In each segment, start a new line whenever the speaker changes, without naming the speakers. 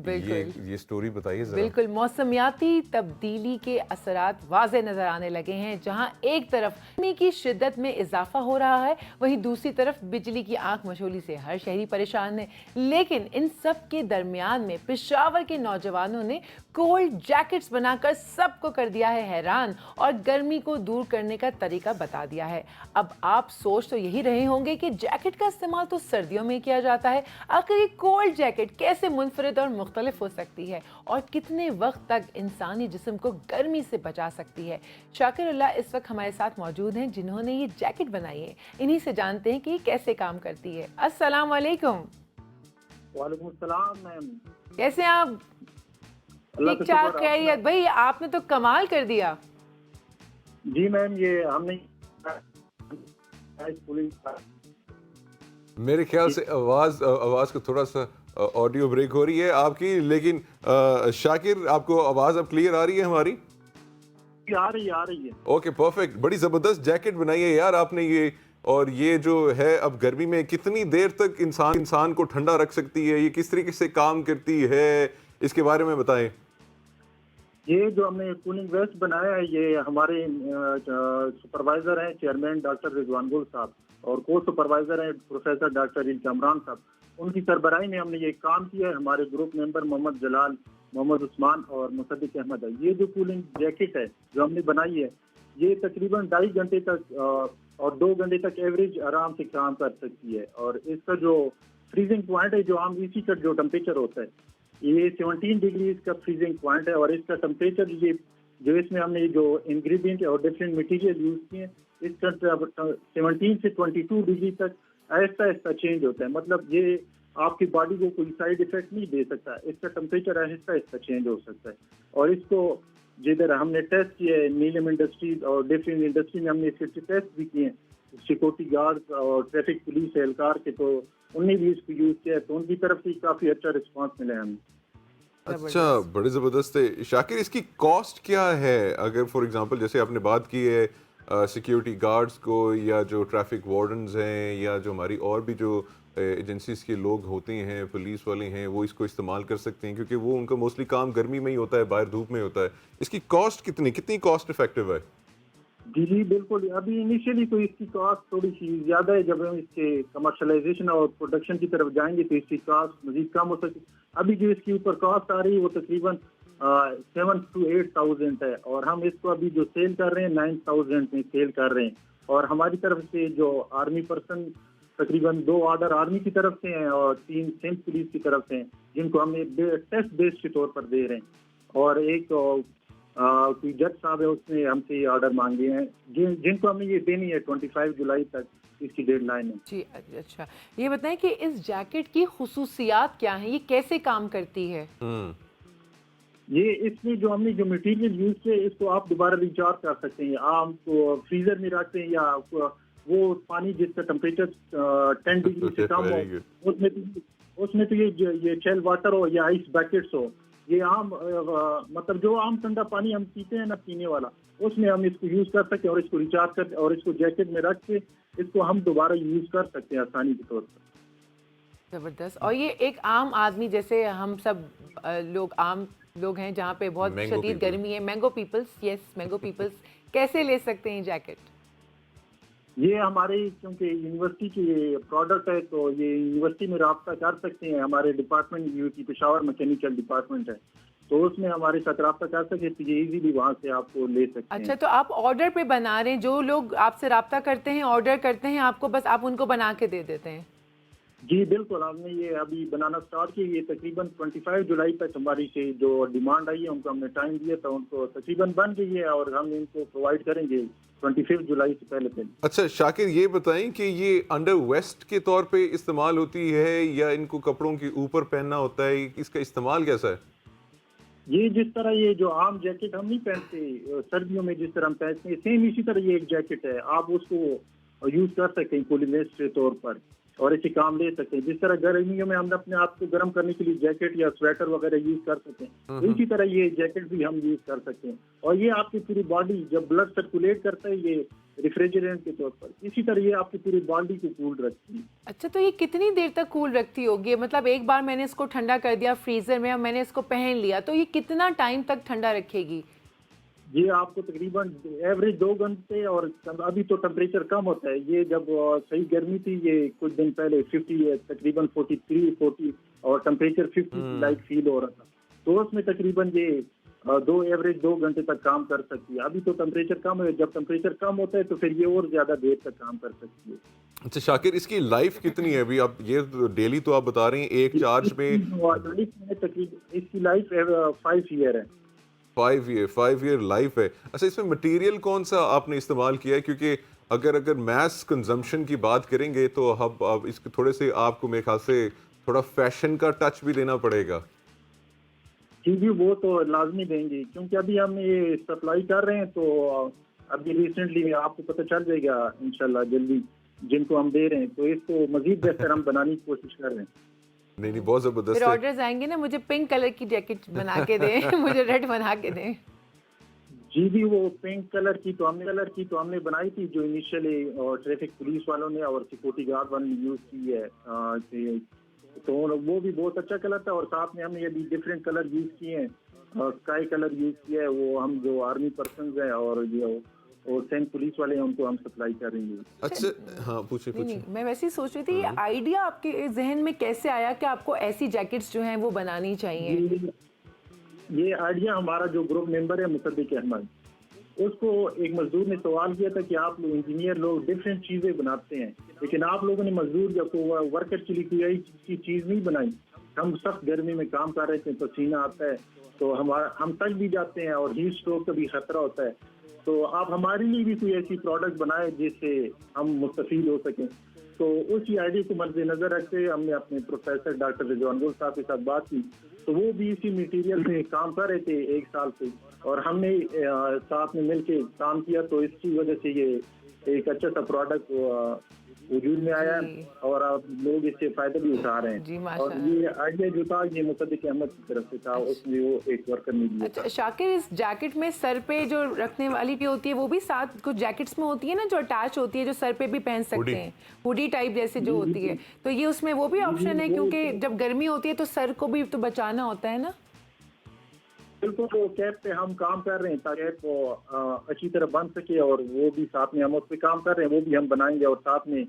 یہ سٹوری بتائیے ذرا۔
بالکل، موسمیاتی تبدیلی کے اثرات واضح نظر آنے لگے ہیں، جہاں ایک طرف گرمی کی شدت میں اضافہ ہو رہا ہے، وہیں دوسری طرف بجلی کی آنکھ مشغولی سے ہر شہری پریشان ہے۔ لیکن ان سب کے درمیان میں پشاور کے نوجوانوں نے کولڈ جیکٹس بنا کر سب کو کر دیا ہے حیران اور گرمی کو دور کرنے کا طریقہ بتا دیا ہے۔ اب آپ سوچ تو یہی رہے ہوں گے کہ جیکٹ کا استعمال تو سردیوں میں کیا جاتا ہے، آخر یہ کولڈ جیکٹ کیسے منفرد اور مختلف ہو سکتی ہے اور کتنے وقت تک انسانی جسم کو گرمی سے بچا سکتی ہے؟ شاکر اللہ اس وقت ہمارے ساتھ موجود ہیں جنہوں نے یہ جیکٹ بنائی ہے، انہی سے جانتے ہیں کہ یہ کیسے کام کرتی ہے۔ السلام علیکم۔
وعلیکم السلام میم،
کیسے ہیں آپ؟ ٹھیک ٹھاک، خیریت؟ بھائی آپ نے تو کمال کر دیا۔
جی میم، یہ ہم نے
میرے خیال سے آواز کا تھوڑا سا آڈیو بریک ہو رہی ہے آپ کی، لیکن شاکر آپ کو آواز اب کلیئر آ رہی ہے ہماری؟
آ رہی ہے۔
اوکے پرفیکٹ، بڑی زبردست جیکٹ بنائی ہے یار آپ نے یہ، اور یہ جو ہے اب گرمی میں کتنی دیر تک انسان کو ٹھنڈا رکھ سکتی ہے، یہ کس طریقے سے کام کرتی ہے، اس کے بارے میں بتائیں۔
یہ جو ہم نے کولنگ ویسٹ بنایا ہے، یہ ہمارے سپروائزر ہیں چیئرمین ڈاکٹر رضوان گل صاحب، اور کو سپروائزر ہیں پروفیسر ڈاکٹر کامران صاحب، ان کی سربراہی میں ہم نے یہ کام کیا ہے۔ ہمارے گروپ ممبر محمد جلال، محمد عثمان اور مصدق احمد ہے۔ یہ جو کولنگ جیکٹ ہے جو ہم نے بنائی ہے، یہ تقریباً 2.5 گھنٹے تک اور 2 گھنٹے تک ایوریج آرام سے کام کر سکتی ہے، اور اس کا جو فریزنگ پوائنٹ ہے، جو عام اسی کا جو ٹمپریچر ہوتا ہے، یہ 17 ڈگری اس کا فریزنگ پوائنٹ ہے، اور اس کا ٹمپریچر یہ جو اس میں ہم نے جو انگریڈینٹ اور ڈفرینٹ مٹیریل یوز کیے ہیں، اس کا 17 سے 22 ڈگری تک آہستہ آہستہ چینج ہوتا ہے۔ مطلب یہ آپ کی باڈی کو کوئی سائیڈ افیکٹ نہیں دے سکتا، اس کا ٹمپریچر آہستہ آہستہ چینج ہو سکتا ہے۔ اور اس کو جدھر ہم نے ٹیسٹ کیا ہے نیلم انڈسٹریز اور ڈفرینٹ انڈسٹری میں، ہم نے اس کے ٹیسٹ بھی کیے ہیں سیکورٹی گارڈ اور ٹریفک پولیس اہلکار کے، تو انہوں نے بھی اس کو یوز کیا ہے، تو ان کی طرف سے کافی اچھا رسپانس ملا ہے ہمیں۔
اچھا، بڑے زبردست ہے۔ شاکر، اس کی کاسٹ کیا ہے؟ اگر فار ایگزامپل جیسے آپ نے بات کی ہے سیکیورٹی گارڈز کو، یا جو ٹریفک وارڈنز ہیں، یا جو ہماری اور بھی جو ایجنسیز کے لوگ ہوتے ہیں، پولیس والے ہیں، وہ اس کو استعمال کر سکتے ہیں، کیونکہ وہ ان کا موسٹلی کام گرمی میں ہی ہوتا ہے، باہر دھوپ میں ہوتا ہے۔ اس کی کاسٹ کتنی کاسٹ افیکٹو ہے؟
جی بالکل، ابھی انیشیلی تو اس کی کاسٹ تھوڑی سی زیادہ ہے، جب ہم اس کے کمرشلائزیشن اور پروڈکشن کی طرف جائیں گے تو اس کی کاسٹ مزید کم ہو سکتی ہے۔ ابھی جو اس کے اوپر کاسٹ آ رہی ہے وہ تقریباً 7,000 to 8,000 ہے، اور ہم اس کو ابھی جو سیل کر رہے ہیں 9,000 میں سیل کر رہے ہیں۔ اور ہماری طرف سے جو آرمی پرسن تقریباً 2 آرڈر آرمی کی طرف سے ہیں اور 3 سینٹ پولیس کی طرف سے ہیں، جن کو ہم نے ٹیسٹ بیس کے طور پر دے رہے ہیں، اور ایک کوئی جج صاحب ہے، اس نے ہم سے یہ آرڈر مانگے ہیں جن کو ہم نے یہ دینی ہے 25 جولائی تک، اس کی ڈیڈ لائن ہے۔
جی اچھا، یہ بتائیں کہ اس جیکٹ کی خصوصیات کیا ہیں، یہ کیسے کام کرتی ہے؟
یہ اس میں جو ہم نے جو مٹیریل یوز کیا ہے، اس کو آپ دوبارہ ریچارج کر سکتے ہیں۔ آپ کو فریزر میں رکھتے ہیں، یا وہ پانی جس کا ٹمپریچر 10 ڈگری سے کم ہو، اس میں تو یہ چیل واٹر ہو یا آئس بیکٹس ہو، یہ عام مطلب جو عام ٹھنڈا پانی ہم پیتے ہیں نا پینے والا، اس میں ہم اس کو یوز کر سکتے ہیں، اور اس کو ریچارج کر، اور اس کو جیکٹ میں رکھ کے اس کو ہم دوبارہ یوز کر سکتے ہیں آسانی کے طور پر۔
زبردست۔ اور یہ ایک عام آدمی جیسے ہم سب عام لوگ ہیں جہاں پہ بہت شدید گرمی ہے، مینگو پیپلز کیسے لے سکتے ہیں جیکٹ؟
یہ ہمارے کیونکہ یونیورسٹی کی پروڈکٹ ہے، تو یہ یونیورسٹی میں رابطہ کر سکتے ہیں۔ ہمارے department UT Peshawar mechanical department ہے، تو اس میں ہمارے ساتھ رابطہ کر سکتے ہیں، تو یہ ایزیلی وہاں سے آپ کو لے سکتے ہیں۔
اچھا، تو آپ آرڈر پہ بنا رہے ہیں، جو لوگ آپ سے رابطہ کرتے ہیں آرڈر کرتے ہیں آپ کو، بس آپ ان کو بنا کے دے دیتے ہیں؟
جی بالکل، ہم نے یہ ابھی بنانا سٹارٹ کیا، یہ تقریباً 25 جولائی تک ہماری سے جو ڈیمانڈ آئی ہے ان کو ہم نے ٹائم دیا تھا، ان کو تقریباً بن گئی ہے، اور ہم ان کو پرووائڈ کریں گے 25 جولائی سے پہلے۔
اچھا شاکر، یہ بتائیں کہ یہ انڈر ویسٹ کے طور پہ استعمال ہوتی ہے، یا ان کو کپڑوں کے اوپر پہننا ہوتا ہے؟ اس کا استعمال کیسا ہے؟ یہ
جس طرح یہ جو عام جیکٹ ہم نہیں پہنتے سردیوں میں، جس طرح ہم پہنتے ہیں، سیم اسی طرح یہ ایک جیکٹ ہے، آپ اس کو یوز کر سکتے ہیں کولنگ ویسٹ کے طور پر۔ اور اسے کام لے سکتے ہیں. جس طرح گرمیوں میں ہم اپنے آپ کو گرم کرنے کے لیے جیکٹ یا سویٹر وغیرہ یوز کر سکتے ہیں, اسی طرح یہ جیکٹ بھی ہم یوز کر سکتے ہیں. اور یہ آپ کی پوری باڈی جب بلڈ سرکولیٹ کرتا ہے یہ ریفریجرینٹ کے طور پر, اسی طرح یہ آپ کی پوری باڈی کو کول رکھتی ہے.
اچھا, تو یہ کتنی دیر تک کول رکھتی ہوگی؟ مطلب ایک بار میں نے اس کو ٹھنڈا کر دیا فریزر میں اور میں نے اس کو پہن لیا, تو یہ کتنا ٹائم تک ٹھنڈا رکھے گی؟
یہ آپ کو تقریباً ایوریج 2 گھنٹے, اور ابھی تو ٹمپریچر کم ہوتا ہے. یہ جب صحیح گرمی تھی یہ کچھ دن پہلے 50 تقریباً 43-40 اور ٹمپریچر 50 لائک فیل ہو رہا تھا, تو اس میں تقریباً یہ ایوریج 2 گھنٹے تک کام کر سکتی ہے. ابھی تو ٹمپریچر کم ہے, جب ٹمپریچر کم ہوتا ہے تو پھر یہ اور زیادہ دیر تک کام کر سکتی ہے.
اچھا شاکر, اس کی لائف کتنی ہے ابھی؟ آپ یہ ڈیلی تو آپ بتا رہے ہیں ایک چارج میں
تقریباً اس کی لائف 5 ایئر ہے.
5 ایئر لائف ہے. اچھا, اس میں مٹیریل کون سا آپ نے استعمال کیا ہے؟ کیونکہ اگر میس کنزمپشن کی بات کریں گے تو اب اس کے تھوڑے سے آپ کو میرے خیال سے تھوڑا فیشن کا ٹچ بھی دینا پڑے گا.
جی وہ تو لازمی دیں گے, کیونکہ ابھی ہم یہ سپلائی کر رہے ہیں, تو ابھی ریسنٹلی آپ کو پتہ چل جائے گا انشاءاللہ جلدی جن کو ہم دے رہے ہیں, تو اس کو مزید بہتر ہم بنانے کی کوشش کر رہے ہیں.
نہیں بہت زبردست
پھر آرڈرز آئیں گے نا, مجھے پنک کلر کی جیکٹ بنا کے دیں, مجھے ریڈ بنا کے دیں.
جی وہ پنک کلر کی تو ہم نے بنائی تھی, جو انیشیلی ٹریفک پولیس والوں نے اور سیکورٹی گارڈ والوں نے یوز کی ہے, تو وہ بھی بہت اچھا کلر تھا. اور ساتھ میں ہم نے ابھی ڈفرینٹ کلر یوز کیے ہیں, اسکائی کلر یوز کیا ہے, وہ ہم جو آرمی پرسنز ہیں اور سینٹ پولیس والے ہیں ان کو ہم سپلائی کر رہے ہیں.
اچھا ہاں پوچھیں.
میں ویسے ہی سوچ رہی تھی یہ آئیڈیا آپ کے ذہن میں کیسے آیا کہ آپ کو ایسی جیکٹس جو ہیں وہ بنانی چاہیے؟
یہ آئیڈیا ہمارا جو گروپ ممبر ہے مصدق احمد, اس کو ایک مزدور نے سوال کیا تھا کہ آپ لوگ انجینئر لوگ ڈفرینٹ چیزیں بناتے ہیں, لیکن آپ لوگوں نے مزدور یا ورکر کے لیے کوئی چیز نہیں بنائی. ہم سخت گرمی میں کام کر رہے تھے, پسینہ آتا ہے تو ہم تک بھی جاتے ہیں اور ہیٹ اسٹروک کا بھی خطرہ ہوتا ہے, تو آپ ہمارے لیے بھی کوئی ایسی پروڈکٹ بنائے جس سے ہم مستفید ہو سکیں. تو اسی آئیڈیا کو مد نظر رکھتے ہم نے اپنے پروفیسر ڈاکٹر رضوان گل صاحب کے ساتھ بات کی, تو وہ بھی اسی میٹیریل میں کام کر رہے تھے 1 سال سے, اور ہم نے ساتھ میں مل کے کام کیا, تو اس کی وجہ سے یہ ایک اچھا سا پروڈکٹ وجود میں آیا ہے اور آپ لوگ اس سے فائدہ بھی اٹھا رہے ہیں. اور یہ آئیڈیا جو تھا یہ مصدق احمد کی طرف سے تھا, اس میں وہ ایک ورکر نے دیا.
اچھا شاکر, اس جیکٹ میں سر پہ جو رکھنے والی بھی ہوتی ہے وہ بھی ساتھ کچھ جیکٹس میں ہوتی ہے نا جو اٹیچ ہوتی ہے, جو سر پہ بھی پہن سکتے ہیں, ہوڈی ٹائپ جیسے جو ہوتی ہے, تو یہ اس میں وہ بھی آپشن ہے؟ کیونکہ جب گرمی ہوتی ہے تو سر کو بھی تو بچانا ہوتا ہے نا.
بالکل, وہ کیپ پہ ہم کام کر رہے ہیں تاکہ کیپ کو اچھی طرح بن سکے, اور وہ بھی ساتھ میں ہم اس پہ کام کر رہے ہیں, وہ بھی ہم بنائیں گے. اور ساتھ میں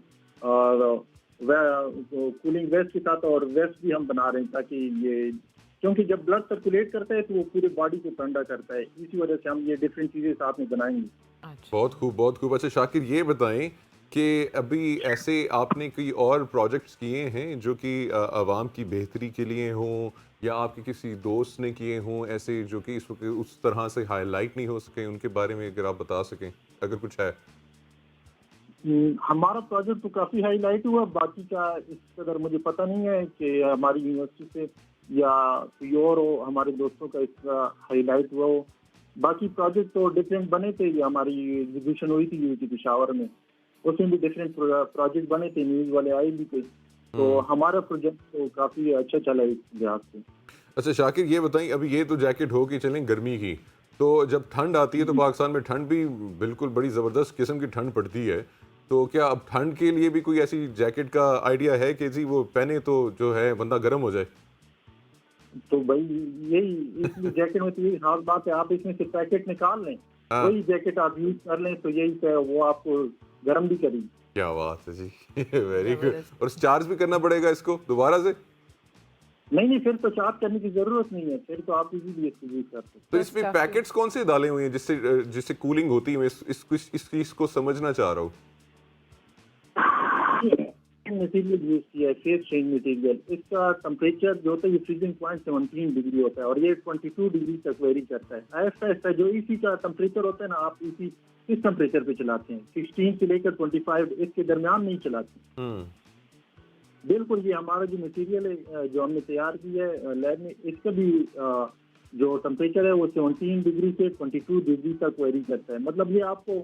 کولنگ ویسٹ کے ساتھ اور ویسٹ بھی ہم بنا رہے ہیں, تاکہ یہ کیونکہ جب بلڈ سرکولیٹ کرتا ہے تو وہ پورے باڈی کو ٹھنڈا کرتا ہے, اسی وجہ سے ہم یہ ڈفرینٹ چیزیں ساتھ میں بنائیں گے.
بہت خوب. اچھا شاکر, یہ بتائیں کہ ابھی ایسے آپ نے کوئی اور پروجیکٹس کیے ہیں جو کہ عوام کی بہتری کے لیے ہوں, یا آپ کے کسی دوست نے کیے ہوں ایسے جو کہ اس وقت اس طرح سے ہائی لائٹ نہیں ہو سکے, ان کے بارے میں اگر آپ بتا سکیں اگر کچھ ہے؟
ہمارا پروجیکٹ تو کافی ہائی لائٹ ہوا, باقی کا اس قدر مجھے پتہ نہیں ہے کہ ہماری یونیورسٹی سے یا کوئی اور ہو ہمارے دوستوں کا اس کا ہائی لائٹ ہوا ہو. باقی پروجیکٹ تو ڈفرینٹ بنے تھے. ہماری ایگزیبیشن ہوئی تھی یو ٹی پشاور میں, اس میں بھی ڈفرینٹ پروجیکٹ بنے تھے, نیوز والے آئے بھی تھے, تو ہمارا پروجیکٹ تو کافی اچھا چلا اس لحاظ سے.
اچھا شاکر, یہ بتائیں ابھی یہ تو جیکٹ ہو کے چلیں گرمی کی, تو جب ٹھنڈ آتی ہے تو پاکستان میں ٹھنڈ بھی بالکل بڑی زبردست قسم کی ٹھنڈ پڑتی ہے, تو کیا اب ٹھنڈ کے لیے بھی کوئی ایسی جیکٹ کا آئیڈیا ہے کہ جی وہ پہنے تو جو ہے بندہ گرم ہو جائے؟
تو بھائی یہی اس لیے جیکٹ میں تو یہی خاص بات ہے, آپ اس میں سے پیکٹ نکال لیں, وہی جیکٹ آپ یوز کر لیں, تو یہی وہ آپ کو گرم بھی کرے گی.
کیا بات ہے جی, ویری گڈ. اور چارج بھی کرنا پڑے گا اس کو دوبارہ سے؟
نہیں, پھر تو چارج کرنے کی ضرورت نہیں ہے, پھر تو آپ ایزیلی اس کو یوز کر سکتے.
تو اس میں پیکٹس کون سے ڈالے ہوئے ہیں جس سے کولنگ ہوتی ہے؟ میں اس چیز کو سمجھنا چاہ رہا ہوں.
مٹیریل یوز کیا ہے, فیس چینج مٹیریل. اس کا ٹمپریچر جو ہوتا ہے یہ فریزنگ پوائنٹ 17 ڈگری ہوتا ہے, اور یہ 22 ڈگری تک ویری کرتا ہے. ایسا جو اسی کا ٹمپریچر ہوتا ہے نا, آپ اسی اس ٹمپریچر پہ چلاتے ہیں, 16 سے لے کر 25 اس کے درمیان نہیں چلاتے. بالکل, یہ ہمارا جو مٹیریل ہے جو ہم نے تیار کیا ہے لیب میں, اس کا بھی جو ٹمپریچر ہے وہ 17 ڈگری سے 22 ڈگری تک ویری کرتا ہے. مطلب یہ آپ کو